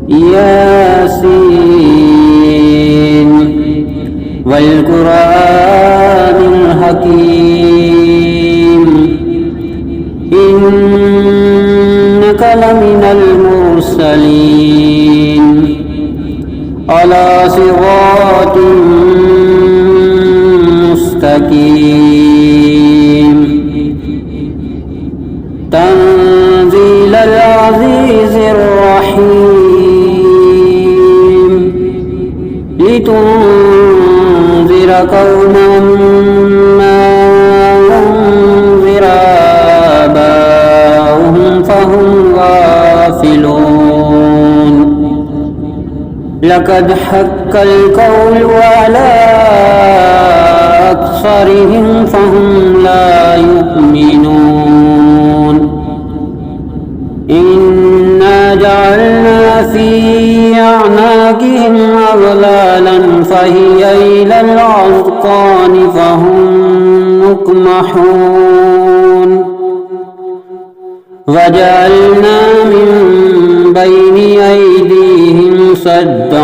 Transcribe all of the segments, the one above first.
ياسين والقرآن الحكيم إنك لمن المرسلين على صراط مستقيم تنزيل العزيز الرحيم لتنذر قوما ما أنذر آباؤهم فهم غافلون لقد حق القول على أكثرهم فهم لا يؤمنون إنا جعلنا في أعناقهم أغلالا فهي إلى الأذقان فهم مقمحون وجعلنا من بين أيديهم سدا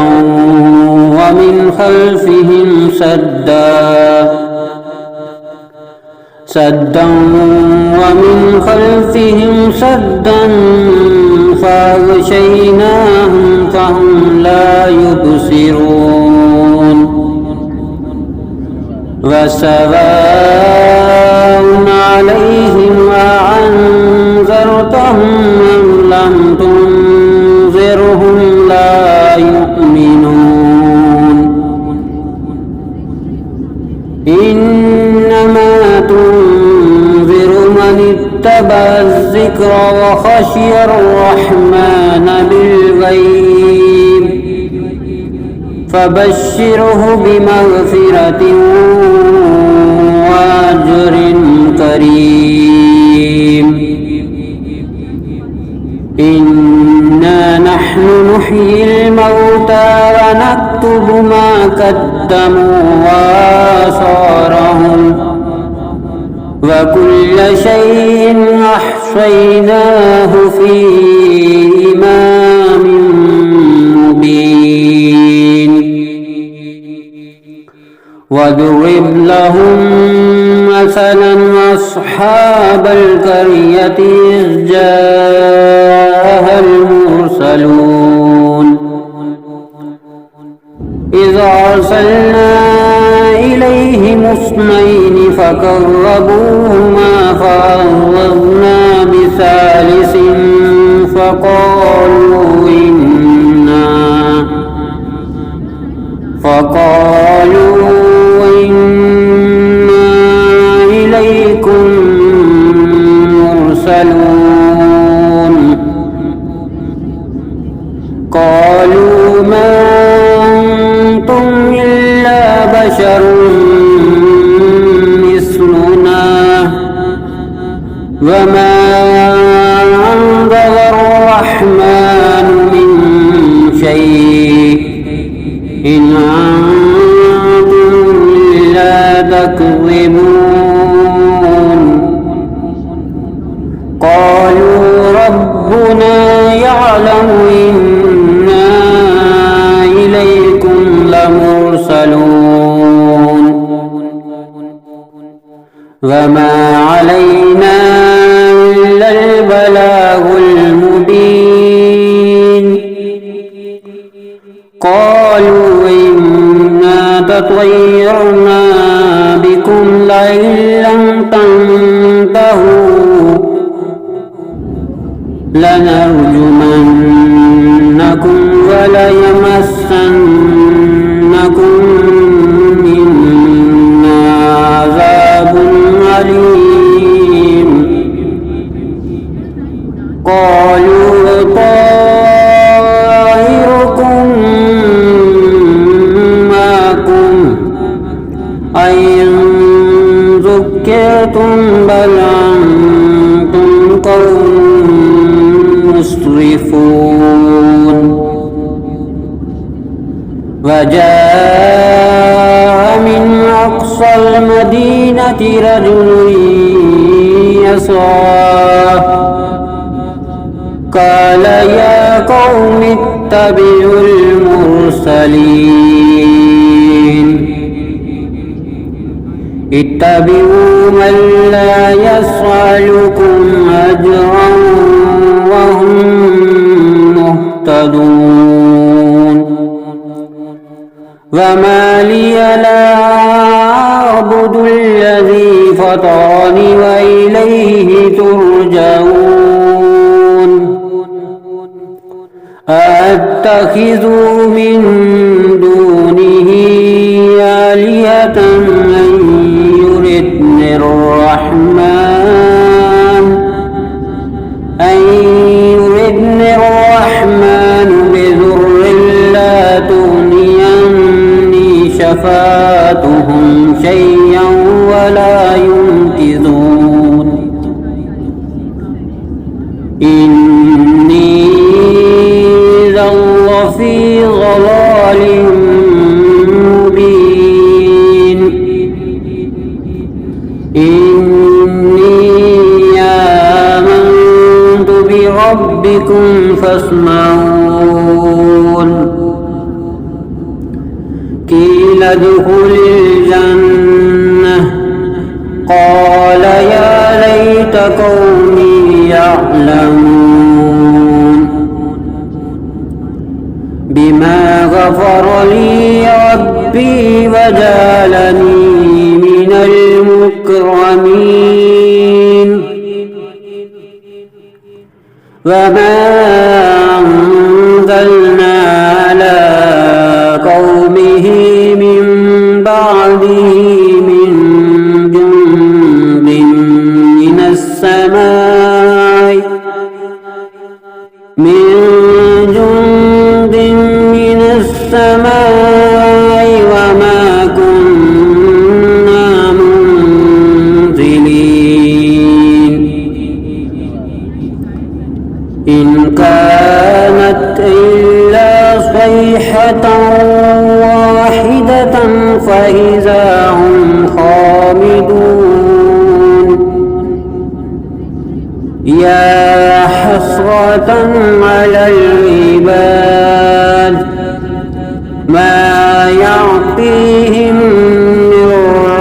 ومن خلفهم سدا ومن خلفهم سدا فأغشيناهم فهم لا يبصرون وسواء عليهم أأنذرتهم أم لم تنذرهم لا يؤمنون إنما تنذر من اتبع الذكر وخشي الرحمن بالغيب فبشره بمغفرة وأجر كريم إنا نحن نحيي الموتى ونكتب ما قدموا وآثارهم وكل شيء أحصيناه في إمام مبين واضرب لهم مثلا أصحاب القرية إذ جاءها المرسلون إذ أرسلنا إليهم اثنين فكذبوهما فعززنا بثالث فقالوا إنا إليكم مرسلون قالوا ما أنتم إلا بشر مثلنا وما أنزل الرحمن من شيء إن أنتم إلا تكذبون قالوا ربنا يعلم إنا إليكم لمرسلون وما علينا إلا البلاغ المبين قالوا إنا تطيرنا بكم لئن لم تنتهوا لنرجمنكم وليمسنكم منا عذاب أليم قالوا طائركم معكم أئن ذكرتم بل أنتم قوم مسرفون وجاء من أقصى المدينة رجل يسعى قال يا قوم اتبعوا المرسلين اتبعوا من لا يسألكم أجرا وهم مهتدون وما لي لا أعبد الذي فطرني وإليه ترجعون أأتخذ من دونه آلهة من يردني الرحمن بضر لا تغني عني شفاعتهم شيئا ولا ينقذون إني إذا لفي ضلال مبين إني آمنت بربكم فاسمعون قيل ادخل الجنة قال يا ليت قومي يعلمون بما غفر لي ربي وجعلني من المكرمين وما أنزلنا على قومه من بعده من جند من السماء وما كنا منزلين إن كانت إلا صيحة واحدة فإذا هم خامدون يا حسرة على العباد ما يعطيهم من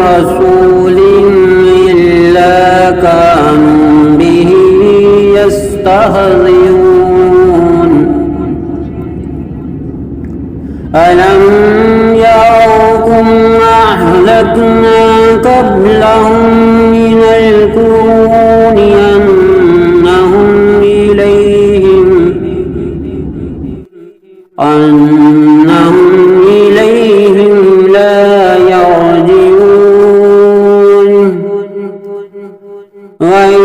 رسول إلا كانوا به يستهزئون ألم يروا أهلكنا قبلهم من القرون أنهم إليهم لا يرجعون وإن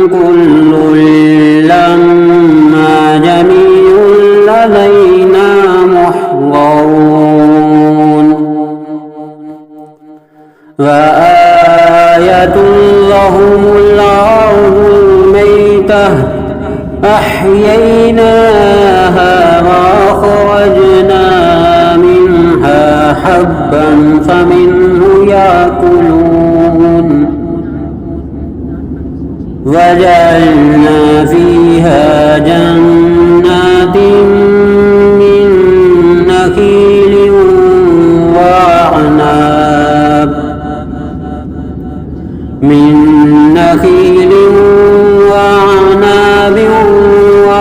كل لما جميع لدينا محضرون وآية لهم الأرض الميتة أحييناها وأخرجنا منها حبا فمنه يأكلون وجعلنا فيها جنات من نخيل وأعناب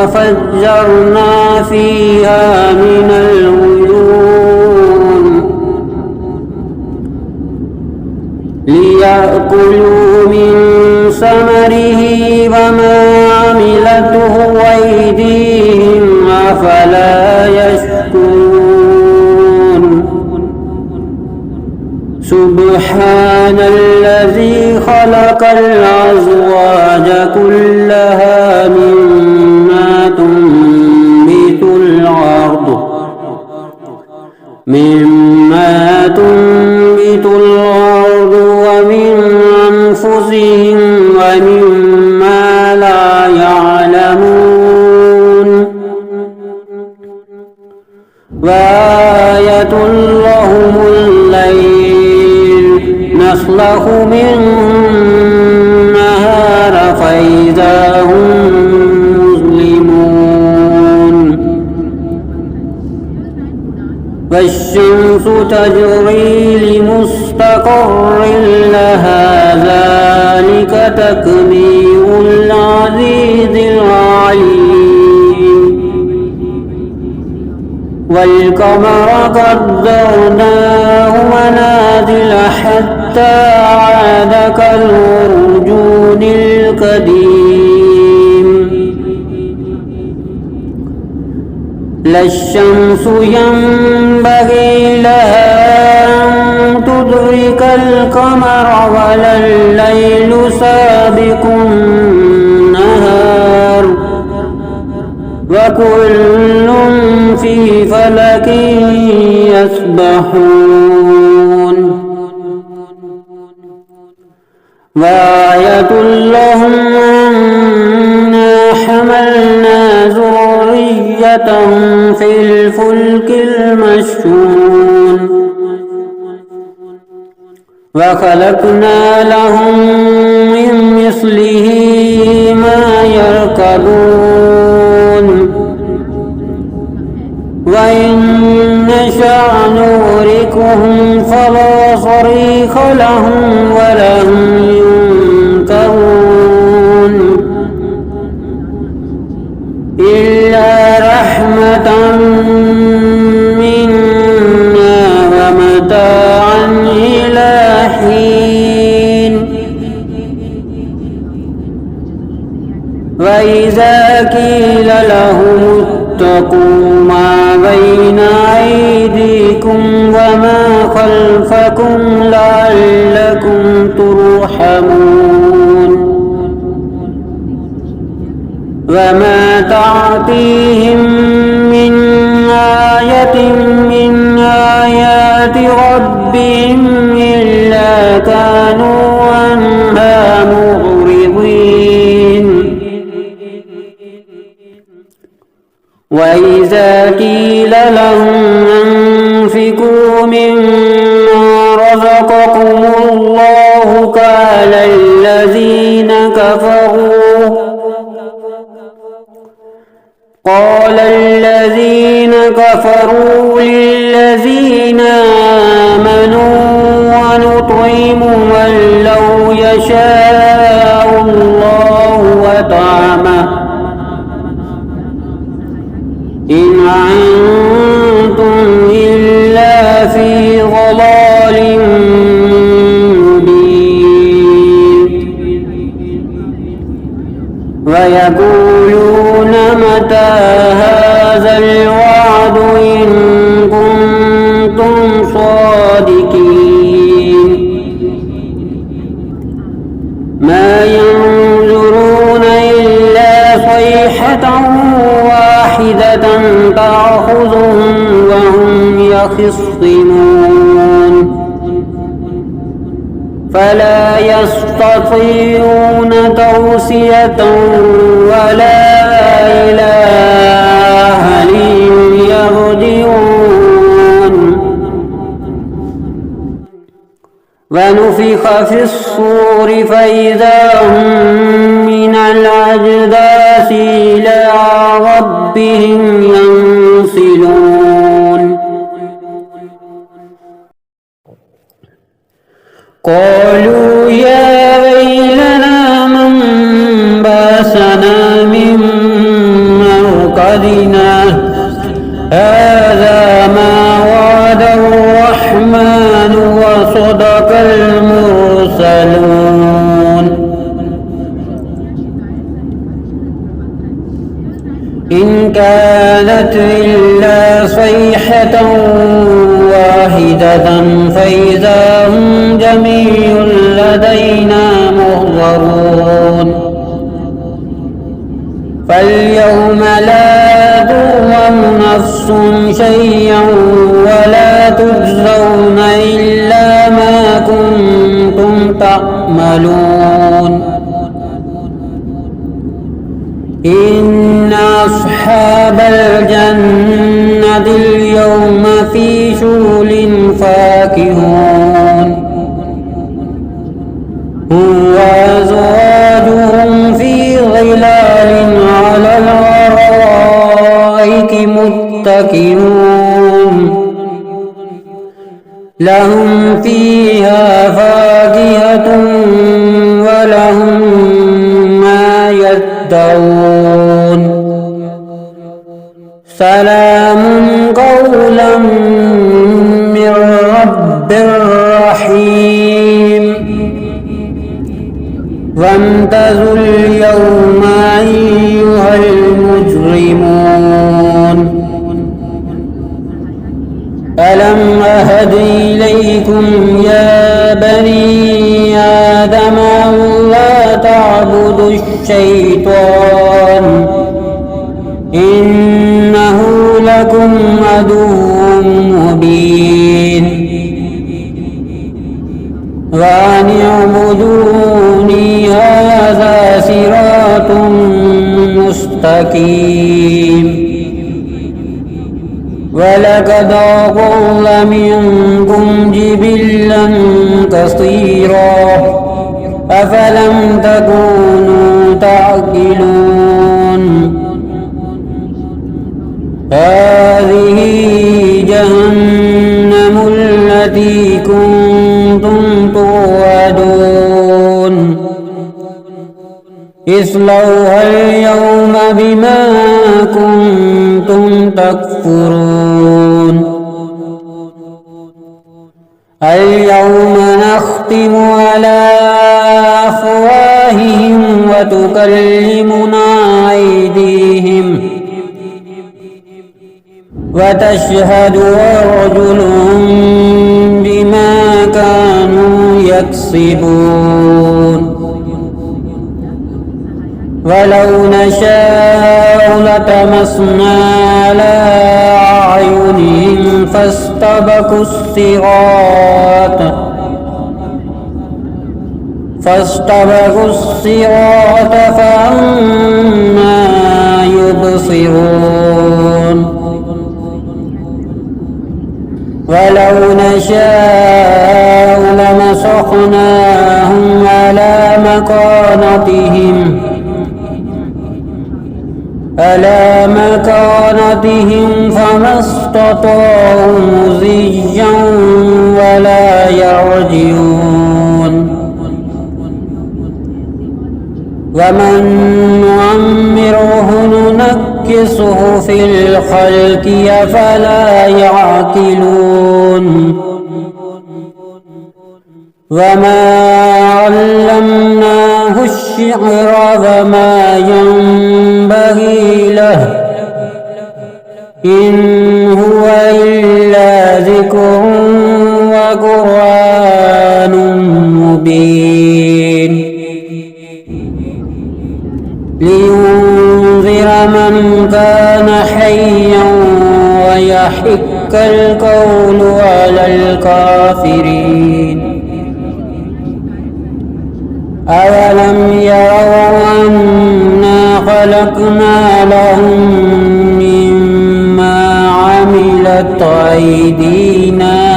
وفجرنا فيها من العيون ليأكلوا من ثمره وما عملته أيديهم أفلا يشكرون سبحان الذي خلق الأزواج كلها مما تنبت الأرض ومن أنفسهم ومما لا يعلمون وآية لهم الليل نسلخ منه النهار فإذا هم مظلمون والشمس تجري لمستقر لها ذلك تقدير العزيز العليم والقمر قدرناه منازل حتى عاد كالعرجون القديم لا الشمس ينبغي لها أن تدرك القمر ولا الليل سابق النهار وكل في فلك يسبحون وآية لهم أنا حملنا ذريتهم في الفلك المشحون وخلقنا لهم من مثله ما يركبون وإن نشأ نغرقهم فلا صريخ لهم ولا هم ينكرون إلا رحمة منا ومتاعا إلى حين وإذا قيل لهم اتقوا ما بين أيديكم وما خلفكم لعلكم ترحمون وما تعطيهم من آية من آيات ربهم إلا كانوا عنها معرضين وإذا قيل لهم أنفقوا مما رزقكم الله قال الذين كفروا للذين آمنوا ونطعم من لو يشاء الله وطعمه إن أنتم إلا في ضلال مبين ويقولون متى هذا الوعد إن كنتم صادقين ما ينظرون إلا صيحة واحدة تأخذهم وهم يخصمون فلا يستطيعون توصية ولا إلى أهلهم يرجعون ونفخ في الصور فإذا هم من الأجداث إلى ربهم ينسلون قالوا يا ويلنا من بعثنا من مرقدنا هذا ما وعد الرحمن وصدق المرسلون إن كانت إلا صيحة واحدة فإذا هم جميع لدينا محضرون فاليوم لا تظلم نفس شيئا ولا تجزون إلا ما كنتم تعملون إن أصحاب الجنة اليوم في شغل فاكهون هم وأزواجهم في ظلال على الأرائك متكئون لهم فيها فاكهة ولهم ما يدعون سلام قولا من رب رحيم وامتازوا اليوم أيها المجرمون ألم أهد إليكم يا بني آدم ألا تعبدوا الشيطان إنه لكم عدو مبين وأن اعبدوني هذا صراط مستقيم ولقد أضل منكم جبلا كثيرا أفلم تكونوا تعقلون هذه جهنم التي كنتم توعدون اصلوها اليوم بما كنتم تكفرون اليوم نختم على أفواههم وتكلمنا أيديهم وتشهد أرجلهم بما كانوا يكسبون ولو نشاء لطمسنا على أعينهم فاستبقوا الصراط فأنى يبصرون ولو نشاء لمسخناهم على مكانتهم فما استطاعوا مضيا ولا يرجعون ومن نعمره ننكسه في الخلق أفلا يعقلون وما علمناه الشعر وما ينبغي له إن هو إلا ذكر وقرآن مبين لينذر من كان حيا ويحق القول على الكافرين أولم يروا أنا خلقنا لهم مما عملت أيدينا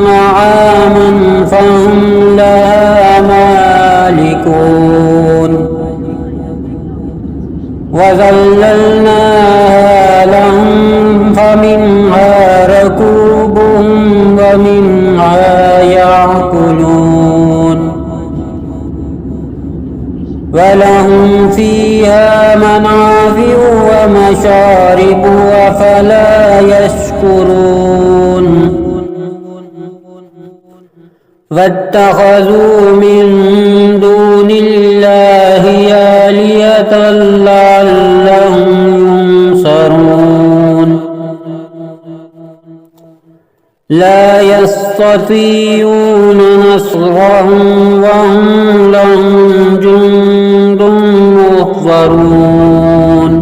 نعاما فهم لها مالكون وذللناها لهم فمنها ركوبهم ومنها يأكلون ولهم فيها منافع ومشارب أفلا يشكرون واتخذوا من دون الله آلهة لعلهم ينصرون لا يستطيعون نصرهم وهم لهم جند محضرون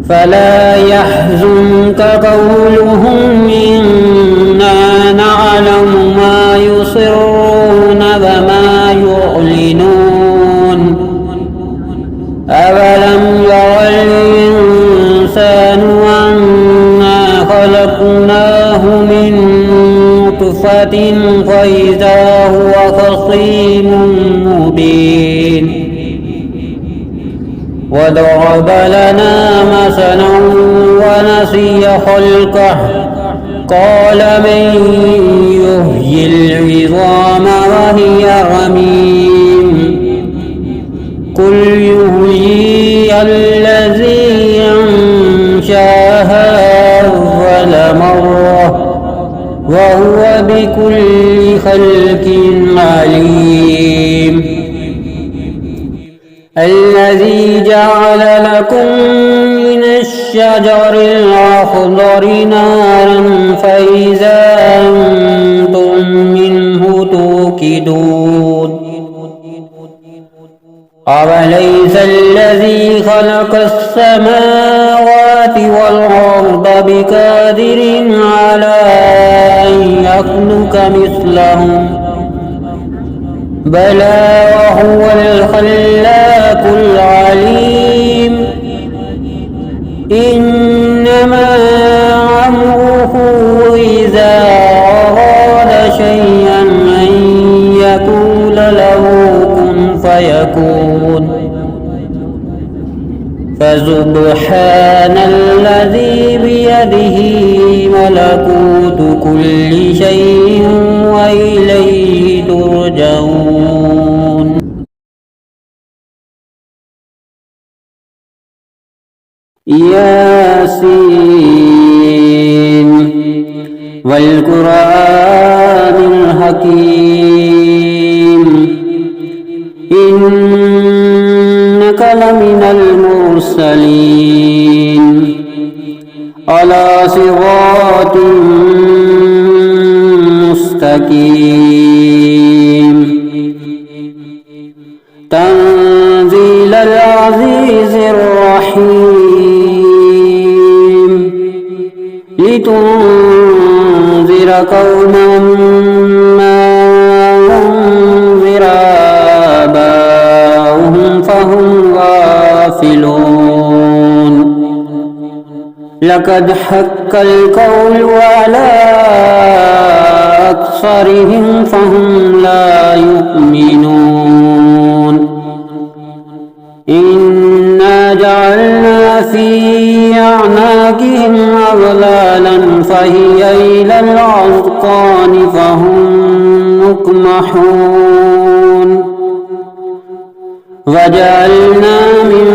فلا يحزنك قولهم إنا نعلم ما يسرون وما يعلنون أولم ير الإنسان أنا خلقناه من نطفة فإذا هو خصيم مبين وضرب لنا مثلا ونسي خلقه قال من يحيي العظام وهي رميم قل يحييها الذي أنشأها أول مرة وهو بكل خلق عليم الذي جعل لكم من الشجر الأخضر نارا فإذا أنتم منه توقدون أوليس الذي خلق السماوات والأرض بقادر على أن يخلق مثلهم بلى وهو الخلاق العليم إنما أمره إذا أراد شيئا أن يقول له كن فيكون فسبحان الذي بيده ملكوت كل شيء وإليه ترجعون ياسين والقرآن الحكيم إنك لمن المرسلين على صراط مستقيم تنزيل العزيز الرحيم لتنذر قوما ما أنذر آباؤهم فهم غافلون لقد حق القول على أكثرهم فهم لا يؤمنون إنا جعلنا في أعناقهم أغلالا فهي إلى الأذقان فهم مقمحون وجعلنا من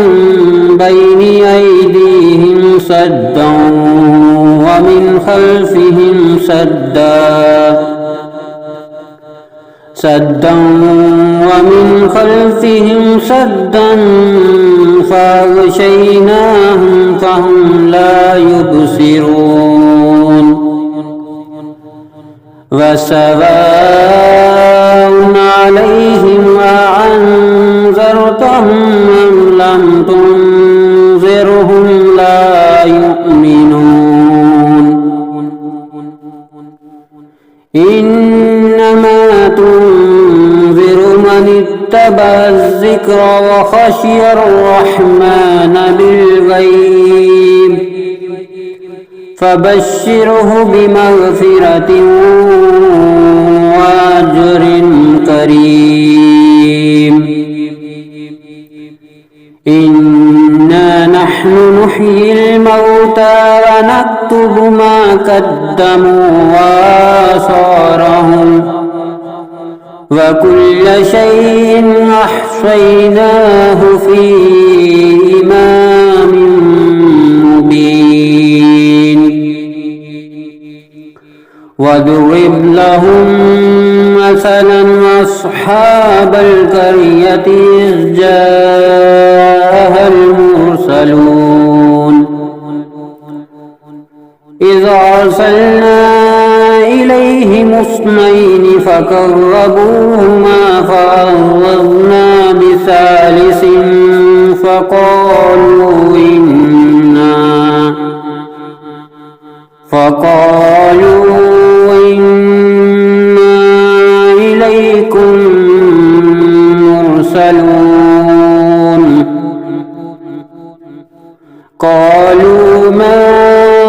بين أيديهم سدا ومن خلفهم سدا ومن خلفهم سدا فأغشيناهم فهم لا يبصرون وسواء عليهم أأنذرتهم أم لم تنذرهم لا يؤمنون إنما تنذر من اتبع الذكر وخشي الرحمن بالغيب فبشره بمغفرة وأجر كريم إنا نحن نحيي الموتى ونكتب ما قدموا وآثارهم وكل شيء أحصيناه في إمام مبين واضرب لهم مثلا أصحاب القرية إذ جاءها المرسلون إذ أرسلنا إليهم اثنين فكذبوهما فعززنا بثالث فقالوا إنا إليكم مرسلون قالوا ما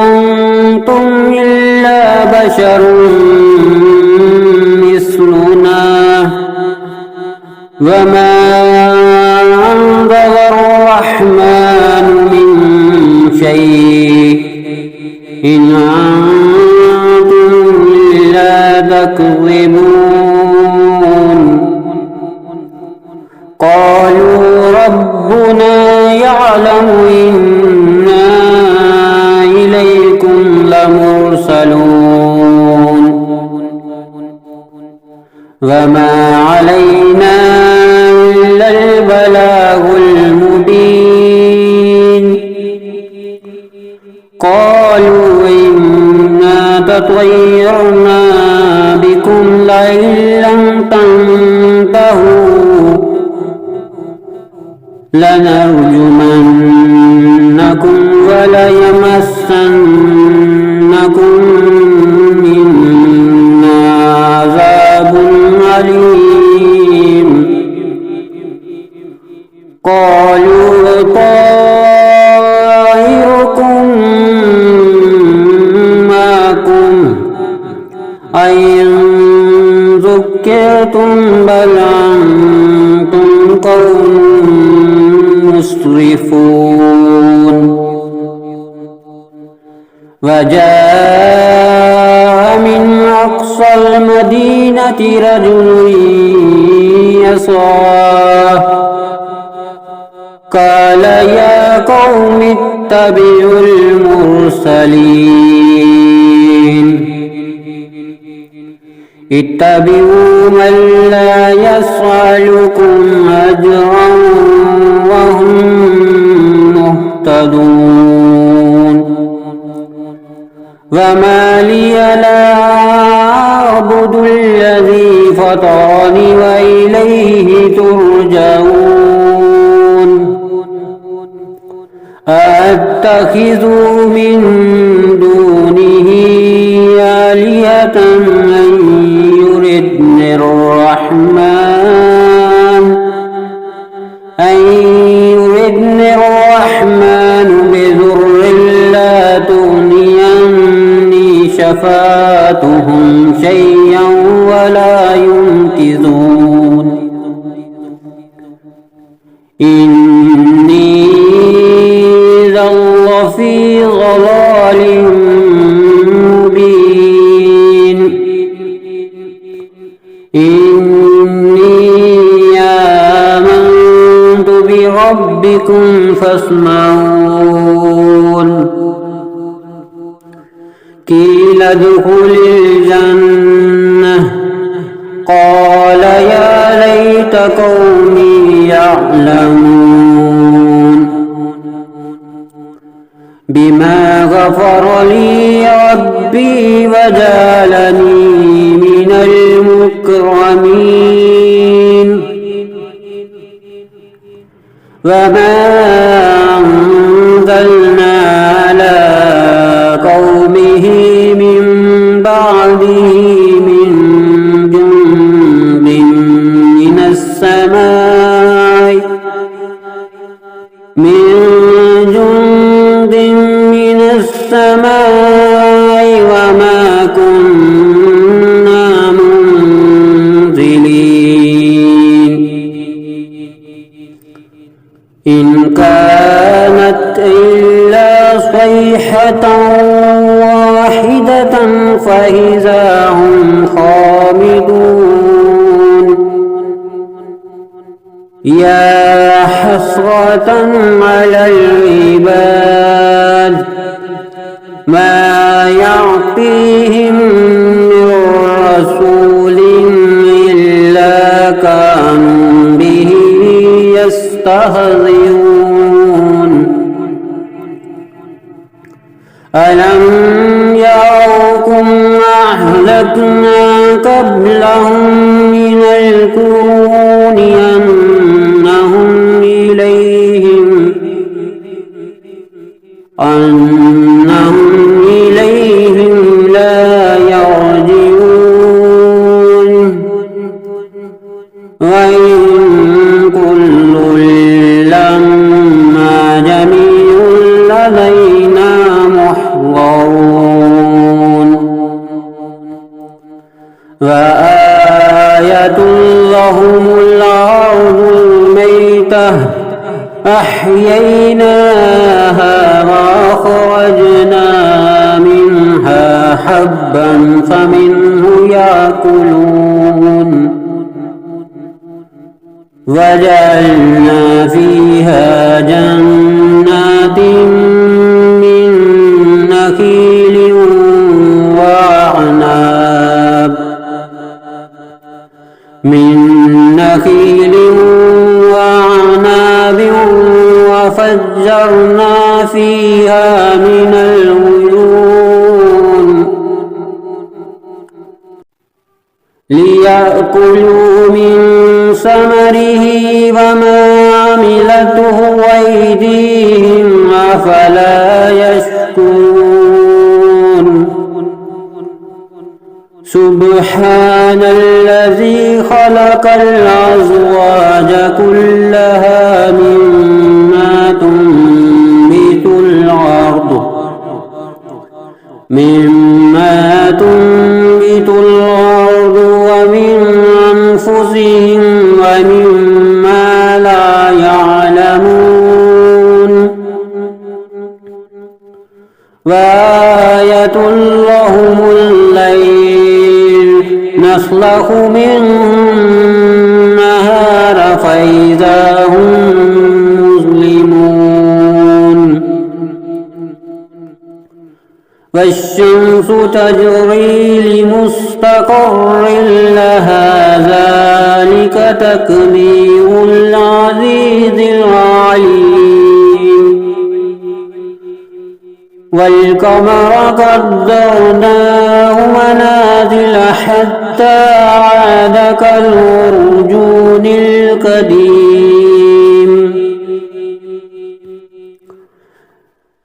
أنتم إلا بشر مثلنا وما أنزل الرحمن إن أنتم إلا تكذبون قالوا ربنا يعلم إنا إليكم لمرسلون وما علينا إلا البلاغ المبين قالوا إنا تطيرنا بكم لئن لم تنتهوا لنرجمنكم وليمسنكم منا عذاب أليم قالوا طائركم معكم أئن ذكرتم بل أنتم قوم مسرفون وجاء من أقصى المدينة رجل يسعى قال يا قوم اتبعوا المرسلين اتبعوا من لا يسألكم أجرا وهم مهتدون وما لي لا أعبد الذي فطرني وإليه ترجعون أأتخذ من دونه آلهة من يردني الرحمن بضر لا تغني عني شفاعتهم شيئا ولا ينقذون إني إذا لفي ضلال مبين إني آمنت بربكم فاسمعون قيل ادخل الجنة قال يا ليت قومي يعلمون بما غفر لي ربي وجعلني من المكرمين وما أنزلنا على قومه من بعده من جند من السماء وما كنا منزلين إن كانت إلا صيحة واحدة فإذا هم خامدون يا حسرة على العباد ما يعطيهم من رسول إلا كانوا به يستهزئون ألم يروا أهلكنا قبلهم من القرون أنهم إليهم لا يرجعون وإن كل لما جميع لدينا محضرون وآية لهم الأرض الميتة أحييناها وأخرجنا من منها حبا فمنه يأكلون وجعلنا فيها جنات من نخيل وأعناب وفجرنا فيها من العيون ليأكلوا من ثمره وما عملته أيديهم أفلا يشكرون سبحان الذي خلق الأزواج كلها مما تنبت الأرض ومن أنفسهم ومما لا يعلمون وآية لهم الليل نسلخ منه النهار فإذا هم مظلمون والشمس تجري لمستقر لها ذلك تقدير العزيز العليم والقمر قدرناه منازل حتى عاد كالعرجون القديم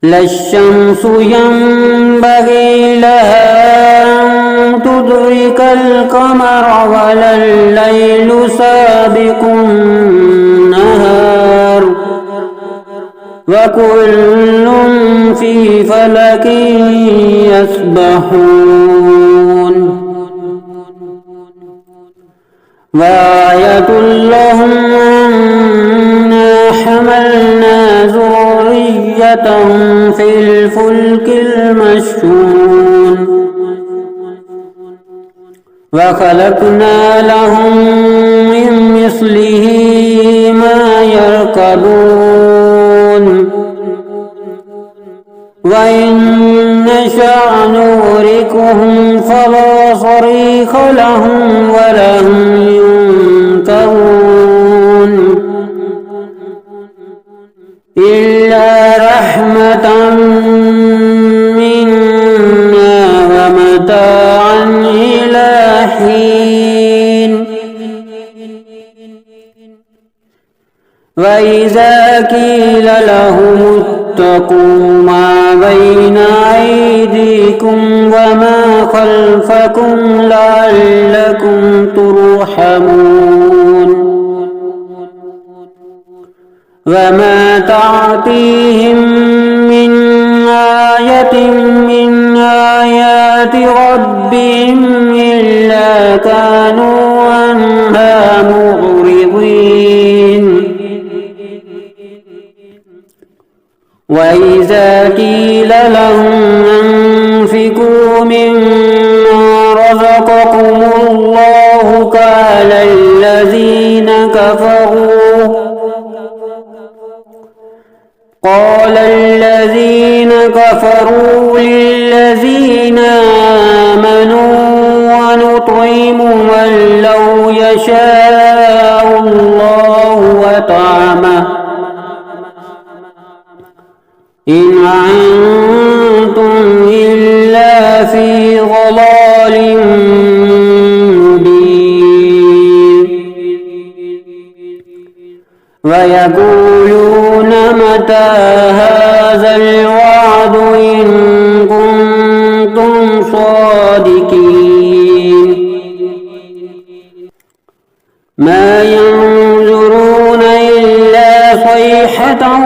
لا الشمس ينبغي لها أن تدرك القمر ولا الليل سابق النهار وكل في فلك يسبحون وآية لهم أنا حملنا ذريتهم في الفلك المشحون وخلقنا لهم من مثله ما يركبون وإن نشأ نغرقهم فلا صريخ لهم ولا هم ينقذون إلا رحمة منا ومتاعا إلى حين وإذا قيل لهم اتقوا ما بين أيديكم وما خلفكم لعلكم ترحمون وما تعطيهم من آية من آيات ربهم إلا كانوا عنها معرضين وإذا قيل لهم أنفقوا مما رزقكم الله قال الذين كفروا للذين آمنوا ونطعم من لو يشاء الله وطعمه إن أنتم إلا في ضلال مبين ويقولون متى هذا الوعد إن كنتم صادقين ما ينظرون إلا صيحة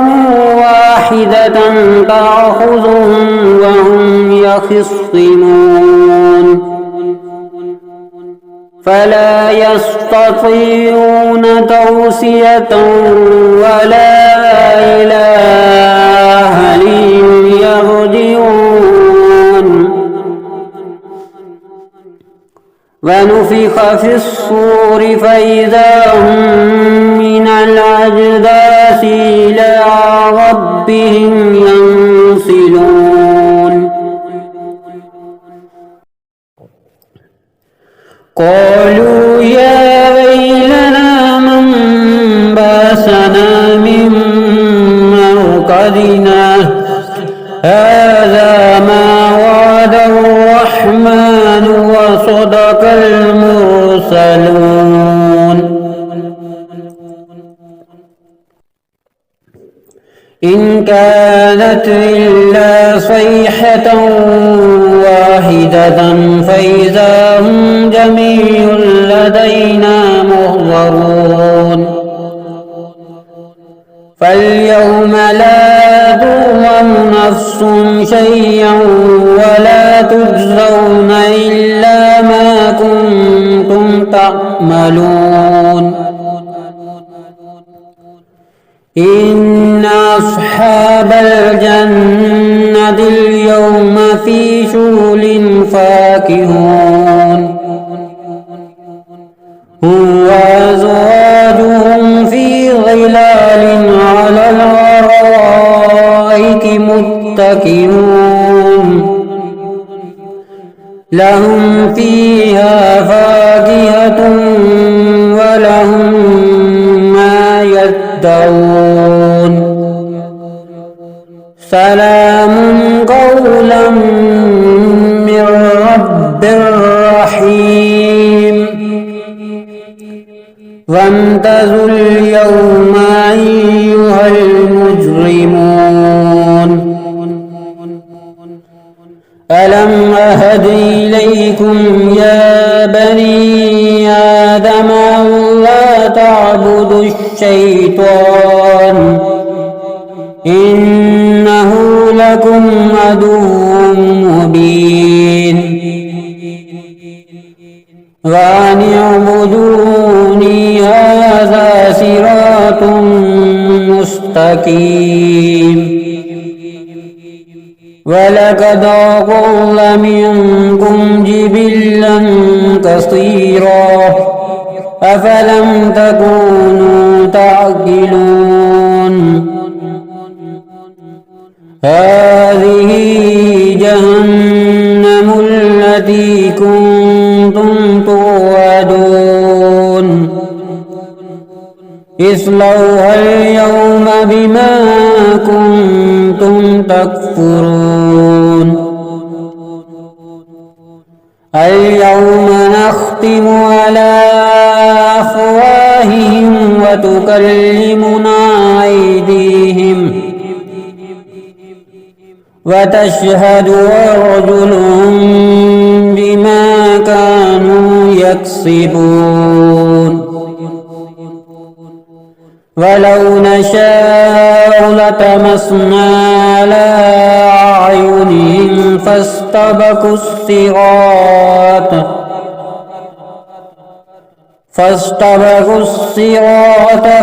واحدة تأخذهم وهم يخصمون فلا يستطيعون توصية ولا إلى أهلهم يرجعون ونفخ في الصور فإذا هم من الأجداث إلى ربهم ينسلون قالوا يا ويلنا من بعثنا من مرقدنا هذا ما وعد الرحمن وصدق المرسلون إن كانت إلا صيحة واحدة فإذا هم جميع لدينا محضرون فاليوم لا تظلم نفس شيئا ولا تجزون إلا ما كنتم تعملون إن أصحاب الجنة اليوم في شغل فاكهون هم وأزواجهم في ظلال على الأرائك متكئون لهم فيها فاكهة ولهم ما يدعون سلام قولا من رب رحيم وامتازوا اليوم أيها المجرمون ألم أهد إليكم يا بني آدم ألا تعبدوا الشيطان إنه لكم عدو مبين وأن اعبدوني هذا صراط مستقيم ولقد أضل منكم جبلا كثيرا أفلم تكونوا تعقلون هذه جهنم التي كنتم توعدون اصلوها اليوم بما كنتم تكفرون اليوم نختم على أفواههم وتكلمنا أيديهم وتشهد أرجلهم بما كانوا يكسبون ولو نشاء لطمسنا على أعينهم فاستبقوا الصراط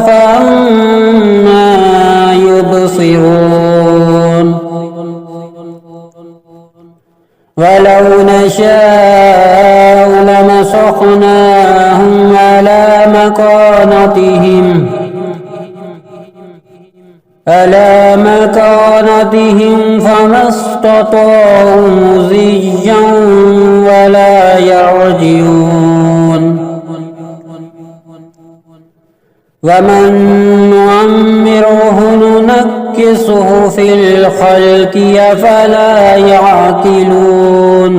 فأنى يبصرون ولو نشاء لمسخناهم على مكانتهم فما استطاعوا مضيا ولا يرجعون ومن نعمره ننكسه في الخلق أفلا يعقلون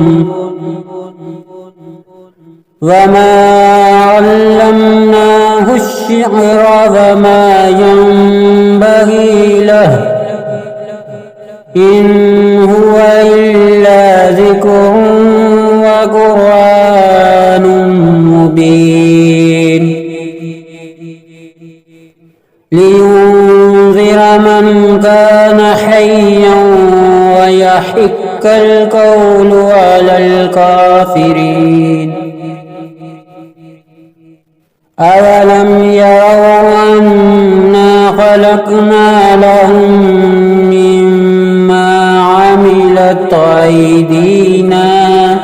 وما علمناه الشعر وما ينبغي له إن هو إلا ذكر وقرآن مبين لينذر من كان حيا ويحق القول على الكافرين أولم يروا أنا خلقنا لهم مما عملت أيدينا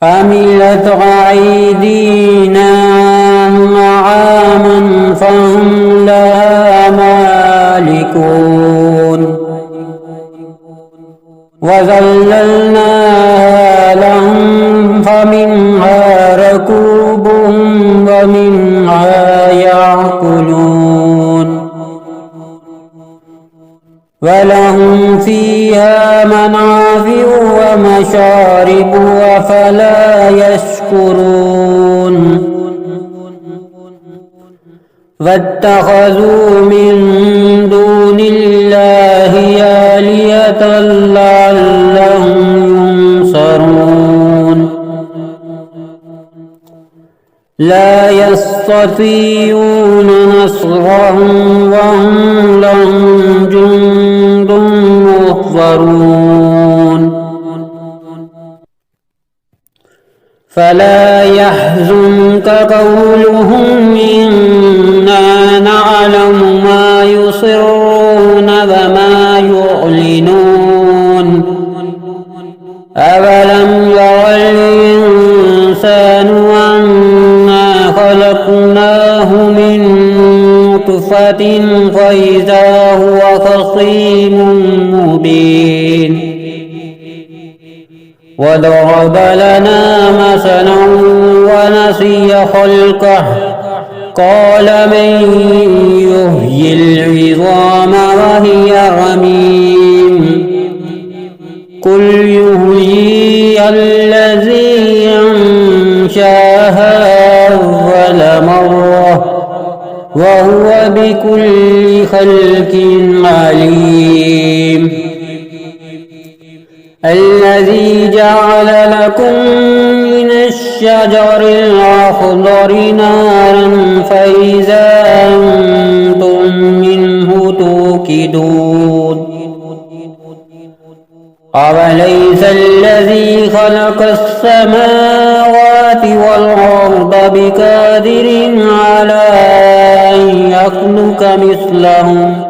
عملت أيدينا نعاما فهم لها مالكون وذللناها لهم فمنها ركوبهم ومنها يأكلون ولهم فيها منافع ومشارب أفلا يشكرون واتخذوا من دون الله آلهة لعلهم ينصرون لا يستطيعون نصرهم وهم لهم جند محضرون فلا يحزنك قولهم إنا نعلم ما يسرون وما يعلنون أولم ير الإنسان أنا خلقناه من نطفة فإذا هو خصيم مبين وضرب لنا مثلا ونسي خلقه قال من يحيي العظام وهي رميم قل يحييها الذي أنشاها أول مرة وهو بكل خلق عليم الذي جعل لكم من الشجر الأخضر نارا فإذا أنتم منه توقدون أوليس الذي خلق السماوات والأرض بقادر على أن يخلق مثلهم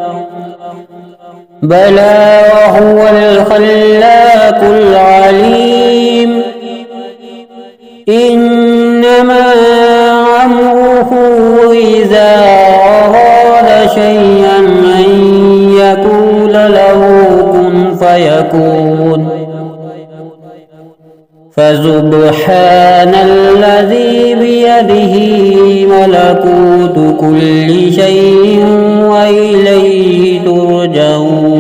بلى وهو الخلاق العليم إنما أمره إذا أراد شيئا أن يقول له كن فيكون فسبحان الذي بيده ملكوت كل شيء وإليه ترجعون